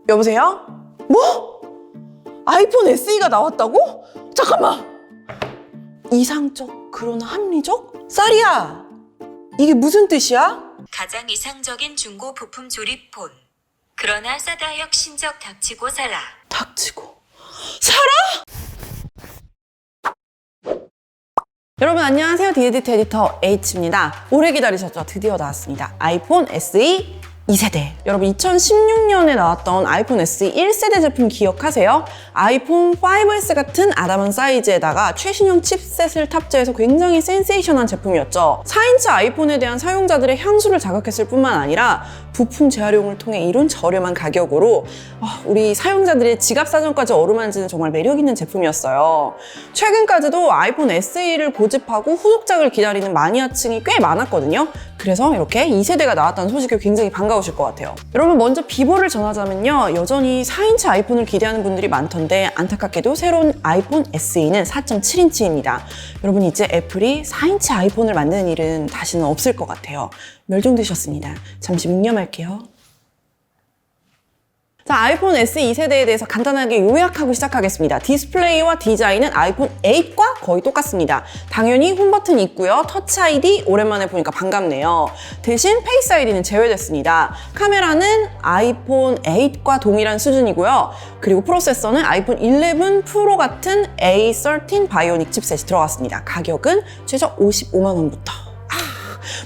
여보세요? 뭐? 아이폰 SE가 나왔다고? 잠깐만! 이상적 그러나 합리적? 쌀이야! 이게 무슨 뜻이야? 가장 이상적인 중고 부품 조립 폰. 그러나 싸다 혁신적 닥치고 살아. 닥치고 살아? 여러분 안녕하세요. 디에디트 에디터 H입니다. 오래 기다리셨죠? 드디어 나왔습니다. 아이폰 SE 2세대. 여러분 2016년에 나왔던 아이폰 SE 1세대 제품 기억하세요? 아이폰 5S 같은 아담한 사이즈에다가 최신형 칩셋을 탑재해서 굉장히 센세이션한 제품이었죠. 4인치 아이폰에 대한 사용자들의 향수를 자극했을 뿐만 아니라 부품 재활용을 통해 이런 저렴한 가격으로 우리 사용자들의 지갑 사정까지 어루만지는 정말 매력있는 제품이었어요. 최근까지도 아이폰 SE를 고집하고 후속작을 기다리는 마니아층이 꽤 많았거든요. 그래서 이렇게 2세대가 나왔다는 소식에 굉장히 반가우실 것 같아요. 여러분 먼저 비보를 전하자면요. 여전히 4인치 아이폰을 기대하는 분들이 많던데 안타깝게도 새로운 아이폰 SE는 4.7인치입니다. 여러분 이제 애플이 4인치 아이폰을 만드는 일은 다시는 없을 것 같아요. 멸종되셨습니다. 잠시 묵념할게요. 자, 아이폰 SE 2세대에 대해서 간단하게 요약하고 시작하겠습니다. 디스플레이와 디자인은 아이폰 8과 거의 똑같습니다. 당연히 홈버튼이 있고요. 터치 ID 오랜만에 보니까 반갑네요. 대신 페이스 ID는 제외됐습니다. 카메라는 아이폰 8과 동일한 수준이고요. 그리고 프로세서는 아이폰 11 프로 같은 A13 바이오닉 칩셋이 들어갔습니다. 가격은 최저 55만 원부터.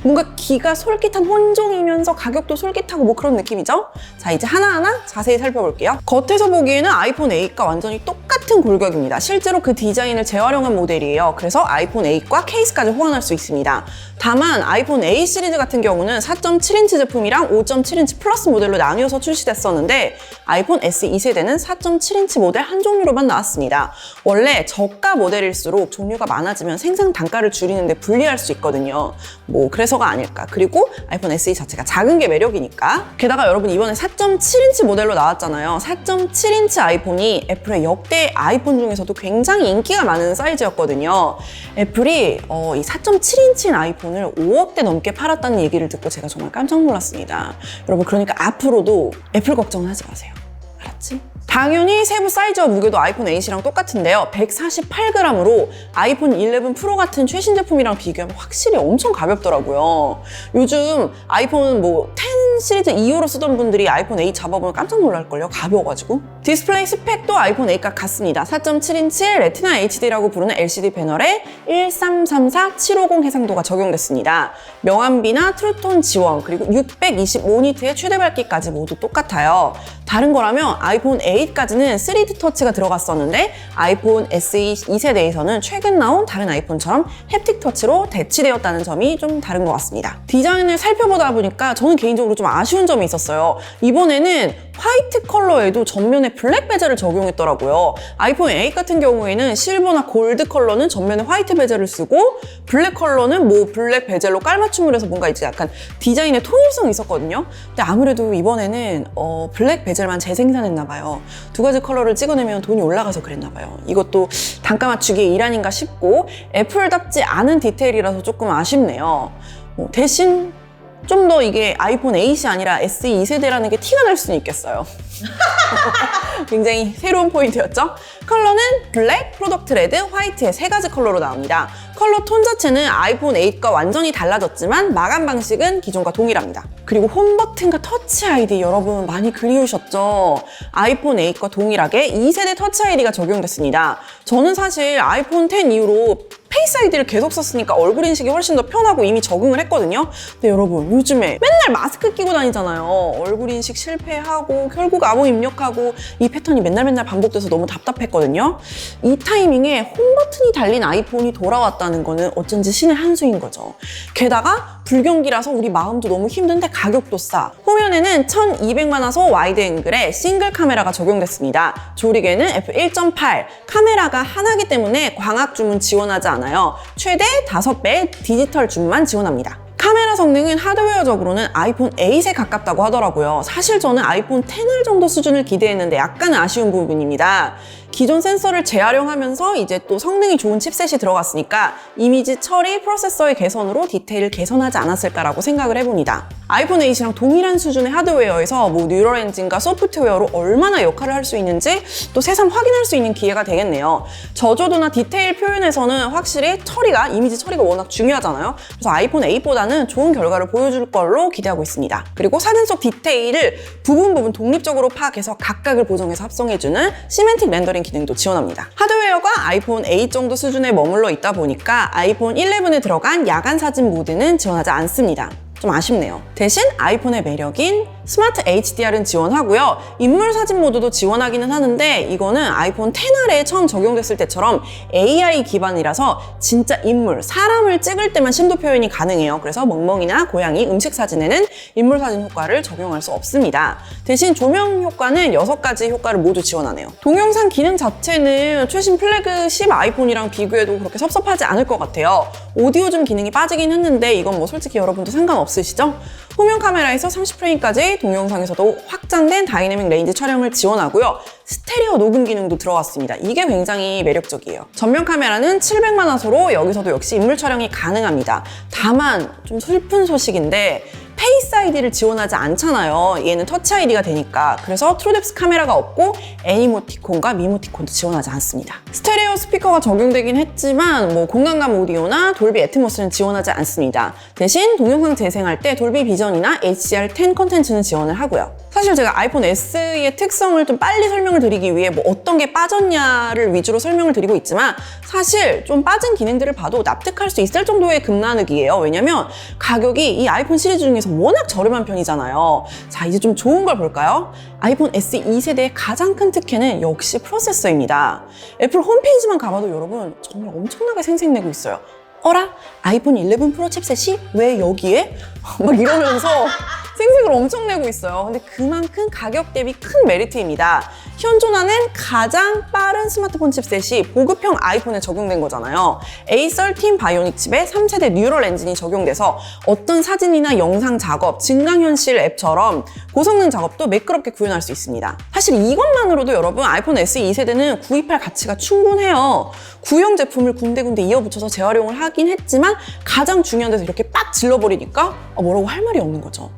뭔가 기가 솔깃한 혼종이면서 가격도 솔깃하고 뭐 그런 느낌이죠? 자, 이제 하나하나 자세히 살펴볼게요. 겉에서 보기에는 아이폰 8과 완전히 똑같은 골격입니다. 실제로 그 디자인을 재활용한 모델이에요. 그래서 아이폰 8과 케이스까지 호환할 수 있습니다. 다만 아이폰 8 시리즈 같은 경우는 4.7인치 제품이랑 5.7인치 플러스 모델로 나뉘어서 출시됐었는데 아이폰 SE 2세대는 4.7인치 모델 한 종류로만 나왔습니다. 원래 저가 모델일수록 종류가 많아지면 생산 단가를 줄이는데 불리할 수 있거든요. 그래서가 아닐까. 그리고 아이폰 SE 자체가 작은 게 매력이니까. 게다가 여러분 이번에 4.7인치 모델로 나왔잖아요. 4.7인치 아이폰이 애플의 역대 아이폰 중에서도 굉장히 인기가 많은 사이즈였거든요. 애플이 이 4.7인치인 아이폰을 5억대 넘게 팔았다는 얘기를 듣고 제가 정말 깜짝 놀랐습니다. 여러분 그러니까 앞으로도 애플 걱정은 하지 마세요. 알았지? 당연히 세부 사이즈와 무게도 아이폰 8이랑 똑같은데요. 148g으로 아이폰 11 프로 같은 최신 제품이랑 비교하면 확실히 엄청 가볍더라고요. 요즘 아이폰 10 시리즈 2호로 쓰던 분들이 아이폰 8 잡아보면 깜짝 놀랄걸요. 가벼워가지고. 디스플레이 스펙도 아이폰 8과 같습니다. 4.7인치 레티나 HD라고 부르는 LCD 패널에 1334750 해상도가 적용됐습니다. 명암비나 트루톤 지원, 그리고 625니트의 최대 밝기까지 모두 똑같아요. 다른 거라면 아이폰 8까지는 3D 터치가 들어갔었는데 아이폰 SE 2세대에서는 최근 나온 다른 아이폰처럼 햅틱 터치로 대치되었다는 점이 좀 다른 것 같습니다. 디자인을 살펴보다 보니까 저는 개인적으로 좀 아쉬운 점이 있었어요. 이번에는 화이트 컬러에도 전면에 블랙 베젤을 적용했더라고요. 아이폰 8 같은 경우에는 실버나 골드 컬러는 전면에 화이트 베젤을 쓰고 블랙 컬러는 블랙 베젤로 깔맞춤을 해서 뭔가 이제 약간 디자인의 통일성이 있었거든요. 근데 아무래도 이번에는 블랙 베젤만 재생산했나 봐요. 두 가지 컬러를 찍어내면 돈이 올라가서 그랬나 봐요. 이것도 단가 맞추기의 일 아닌가 싶고 애플답지 않은 디테일이라서 조금 아쉽네요. 대신 좀 더 이게 아이폰 8이 아니라 SE 2세대라는 게 티가 날 수는 있겠어요. 굉장히 새로운 포인트였죠? 컬러는 블랙, 프로덕트 레드, 화이트의 세 가지 컬러로 나옵니다. 컬러 톤 자체는 아이폰 8과 완전히 달라졌지만 마감 방식은 기존과 동일합니다. 그리고 홈 버튼과 터치 아이디 여러분 많이 그리우셨죠? 아이폰 8과 동일하게 2세대 터치 아이디가 적용됐습니다. 저는 사실 아이폰 10 이후로 페이스 아이디를 계속 썼으니까 얼굴 인식이 훨씬 더 편하고 이미 적응을 했거든요. 근데 여러분 요즘에 맨날 마스크 끼고 다니잖아요. 얼굴 인식 실패하고 결국 암호 입력하고 이 패턴이 맨날 반복돼서 너무 답답했거든요. 이 타이밍에 홈 버튼이 달린 아이폰이 돌아왔다는 거는 어쩐지 신의 한 수인 거죠. 게다가 불경기라서 우리 마음도 너무 힘든데 가격도 싸. 후면에는 1200만 화소 와이드 앵글의 싱글 카메라가 적용됐습니다. 조리개는 f1.8. 카메라가 하나이기 때문에 광학 줌은 지원하지 않아요. 최대 5배 디지털 줌만 지원합니다. 카메라 성능은 하드웨어적으로는 아이폰 8에 가깝다고 하더라고요. 사실 저는 아이폰 10R 정도 수준을 기대했는데 약간 아쉬운 부분입니다. 기존 센서를 재활용하면서 이제 또 성능이 좋은 칩셋이 들어갔으니까 이미지 처리, 프로세서의 개선으로 디테일을 개선하지 않았을까라고 생각을 해봅니다. 아이폰 8이랑 동일한 수준의 하드웨어에서 뭐 뉴럴 엔진과 소프트웨어로 얼마나 역할을 할 수 있는지 또 새삼 확인할 수 있는 기회가 되겠네요. 저조도나 디테일 표현에서는 확실히 처리가, 이미지 처리가 워낙 중요하잖아요. 그래서 아이폰 8보다는 좋은 결과를 보여줄 걸로 기대하고 있습니다. 그리고 사진 속 디테일을 부분 독립적으로 파악해서 각각을 보정해서 합성해주는 시멘틱 렌더링 기능도 지원합니다. 하드웨어가 아이폰 8 정도 수준에 머물러 있다 보니까 아이폰 11에 들어간 야간 사진 모드는 지원하지 않습니다. 좀 아쉽네요. 대신 아이폰의 매력인 스마트 HDR은 지원하고요. 인물 사진 모드도 지원하기는 하는데 이거는 아이폰 XR에 처음 적용됐을 때처럼 AI 기반이라서 진짜 인물, 사람을 찍을 때만 심도 표현이 가능해요. 그래서 멍멍이나 고양이, 음식 사진에는 인물 사진 효과를 적용할 수 없습니다. 대신 조명 효과는 6가지 효과를 모두 지원하네요. 동영상 기능 자체는 최신 플래그십 아이폰이랑 비교해도 그렇게 섭섭하지 않을 것 같아요. 오디오 줌 기능이 빠지긴 했는데 이건 뭐 솔직히 여러분도 상관없으시죠? 후면 카메라에서 30프레임까지 동영상에서도 확장된 다이내믹 레인지 촬영을 지원하고요. 스테레오 녹음 기능도 들어갔습니다. 이게 굉장히 매력적이에요. 전면 카메라는 700만 화소로 여기서도 역시 인물 촬영이 가능합니다. 다만 좀 슬픈 소식인데 페이스 아이디를 지원하지 않잖아요. 얘는 터치 아이디가 되니까. 그래서 트루뎁스 카메라가 없고 애니모티콘과 미모티콘도 지원하지 않습니다. 스테레오 스피커가 적용되긴 했지만 뭐 공간감 오디오나 돌비 애트모스는 지원하지 않습니다. 대신 동영상 재생할 때 돌비 비전이나 HDR10 컨텐츠는 지원을 하고요. 사실 제가 아이폰 SE의 특성을 좀 빨리 설명을 드리기 위해 뭐 어떤 게 빠졌냐를 위주로 설명을 드리고 있지만 사실 좀 빠진 기능들을 봐도 납득할 수 있을 정도의 급나늑이에요. 왜냐면 가격이 이 아이폰 시리즈 중에서 워낙 저렴한 편이잖아요. 자, 이제 좀 좋은 걸 볼까요? 아이폰 SE 2세대의 가장 큰 특혜는 역시 프로세서입니다. 애플 홈페이지만 가봐도 여러분 정말 엄청나게 생색내고 있어요. 어라? 아이폰 11 프로 칩셋이 왜 여기에? 막 이러면서 생색을 엄청 내고 있어요. 근데 그만큼 가격 대비 큰 메리트입니다. 현존하는 가장 빠른 스마트폰 칩셋이 보급형 아이폰에 적용된 거잖아요. A13 바이오닉 칩에 3세대 뉴럴 엔진이 적용돼서 어떤 사진이나 영상 작업, 증강현실 앱처럼 고성능 작업도 매끄럽게 구현할 수 있습니다. 사실 이것만으로도 여러분 아이폰 SE 2세대는 구입할 가치가 충분해요. 구형 제품을 군데군데 이어붙여서 재활용을 하긴 했지만 가장 중요한 데서 이렇게 빡 질러버리니까 뭐라고 할 말이 없는 거죠.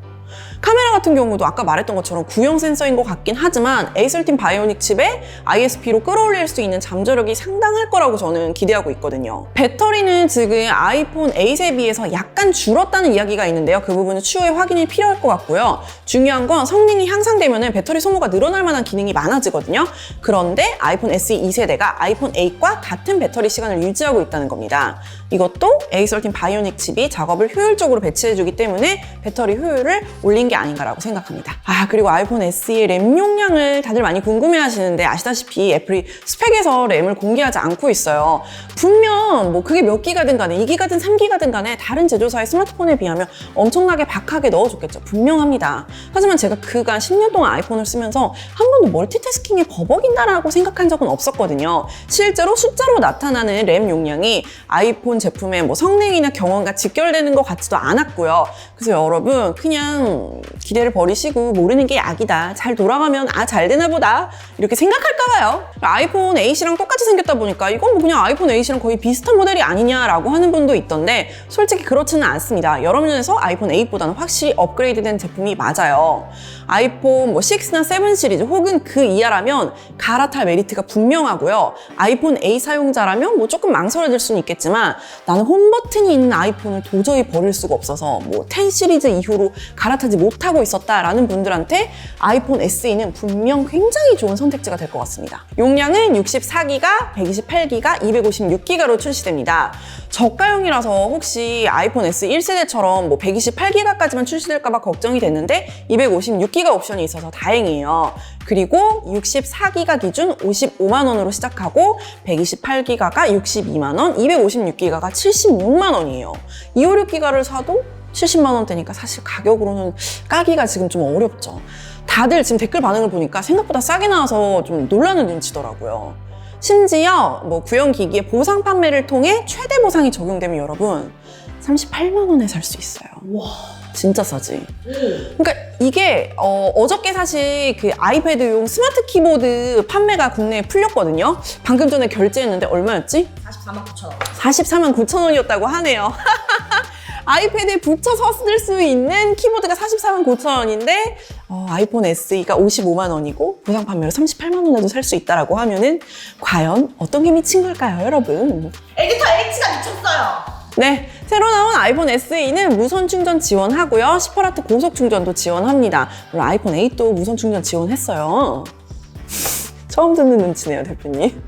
카메라 같은 경우도 아까 말했던 것처럼 구형 센서인 것 같긴 하지만 A13 바이오닉 칩에 ISP로 끌어올릴 수 있는 잠저력이 상당할 거라고 저는 기대하고 있거든요. 배터리는 지금 아이폰 8에 비해서 약간 줄었다는 이야기가 있는데요. 그 부분은 추후에 확인이 필요할 것 같고요. 중요한 건 성능이 향상되면 배터리 소모가 늘어날 만한 기능이 많아지거든요. 그런데 아이폰 SE 2세대가 아이폰 8과 같은 배터리 시간을 유지하고 있다는 겁니다. 이것도 A13 바이오닉 칩이 작업을 효율적으로 배치해주기 때문에 배터리 효율을 올린 게 아닌가라고 생각합니다. 그리고 아이폰 SE의 램 용량을 다들 많이 궁금해하시는데 아시다시피 애플이 스펙에서 램을 공개하지 않고 있어요. 분명 뭐 그게 몇 기가든 간에 2기가든 3기가든 간에 다른 제조사의 스마트폰에 비하면 엄청나게 박하게 넣어줬겠죠. 분명합니다. 하지만 제가 그간 10년 동안 아이폰을 쓰면서 한 번도 멀티태스킹에 버벅인다라고 생각한 적은 없었거든요. 실제로 숫자로 나타나는 램 용량이 아이폰 제품의 뭐 성능이나 경험과 직결되는 것 같지도 않았고요. 그래서 여러분 그냥 기대를 버리시고 모르는 게 약이다. 잘 돌아가면 잘 되나 보다 이렇게 생각할까 봐요. 아이폰 8이랑 똑같이 생겼다 보니까 이건 뭐 그냥 아이폰 8이랑 거의 비슷한 모델이 아니냐라고 하는 분도 있던데 솔직히 그렇지는 않습니다. 여러 면에서 아이폰 8보다는 확실히 업그레이드된 제품이 맞아요. 아이폰 뭐 6나 7 시리즈 혹은 그 이하라면 갈아탈 메리트가 분명하고요. 아이폰 8 사용자라면 뭐 조금 망설여질 수는 있겠지만 나는 홈 버튼이 있는 아이폰을 도저히 버릴 수가 없어서 뭐 10 시리즈 이후로 갈아타지 못하고 있었다라는 분들한테 아이폰 SE는 분명 굉장히 좋은 선택지가 될 것 같습니다. 용량은 64기가, 128기가, 256기가로 출시됩니다. 저가형이라서 혹시 아이폰 SE 1세대처럼 뭐 128기가까지만 출시될까봐 걱정이 됐는데 256기가 옵션이 있어서 다행이에요. 그리고 64기가 기준 55만 원으로 시작하고 128기가가 62만 원, 256기가가 76만 원이에요. 256기가를 사도 70만 원대니까 사실 가격으로는 까기가 지금 좀 어렵죠. 다들 지금 댓글 반응을 보니까 생각보다 싸게 나와서 좀 놀라는 눈치더라고요. 심지어 뭐 구형 기기의 보상 판매를 통해 최대 보상이 적용되면 여러분 38만 원에 살 수 있어요. 와. 진짜 싸지. 그러니까 이게 어저께 사실 그 아이패드용 스마트 키보드 판매가 국내에 풀렸거든요. 방금 전에 결제했는데 얼마였지? 449,000원. 44만 9천 원이었다고 하네요. 아이패드에 붙여서 쓸 수 있는 키보드가 44만 9천 원인데 아이폰 SE가 55만 원이고 부상 판매로 38만 원에도 살 수 있다라고 하면은 과연 어떤 게 미친 걸까요, 여러분? 에디터 H가 미쳤어요. 네, 새로 나온 아이폰 SE는 무선 충전 지원하고요. 10W 고속 충전도 지원합니다. 물론 아이폰 8도 무선 충전 지원했어요. 처음 듣는 눈치네요, 대표님.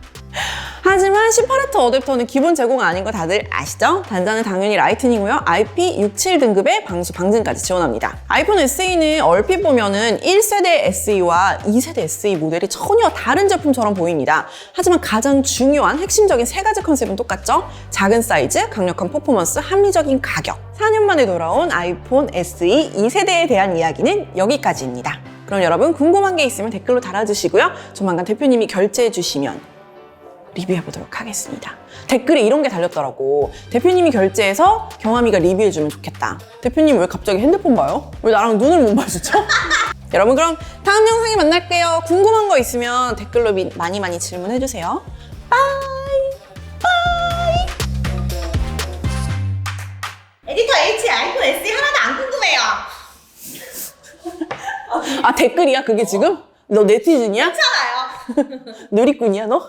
하지만 10W 어댑터는 기본 제공 아닌 거 다들 아시죠? 단자는 당연히 라이트닝이고요. IP67 등급의 방수 방진까지 지원합니다. 아이폰 SE는 얼핏 보면은 1세대 SE와 2세대 SE 모델이 전혀 다른 제품처럼 보입니다. 하지만 가장 중요한 핵심적인 세 가지 컨셉은 똑같죠? 작은 사이즈, 강력한 퍼포먼스, 합리적인 가격. 4년 만에 돌아온 아이폰 SE 2세대에 대한 이야기는 여기까지입니다. 그럼 여러분 궁금한 게 있으면 댓글로 달아주시고요. 조만간 대표님이 결제해 주시면 리뷰해보도록 하겠습니다. 댓글에 이런 게 달렸더라고. 대표님이 결제해서 경함이가 리뷰해주면 좋겠다. 대표님 왜 갑자기 핸드폰 봐요? 왜 나랑 눈을 못 마주쳐? 여러분 그럼 다음 영상에 만날게요. 궁금한 거 있으면 댓글로 많이 질문해주세요. 빠이! 에디터 H 아이폰 SE 하나도 안 궁금해요. 아 댓글이야 그게 지금? 너 네티즌이야? 괜찮아요. 누리꾼이야 너?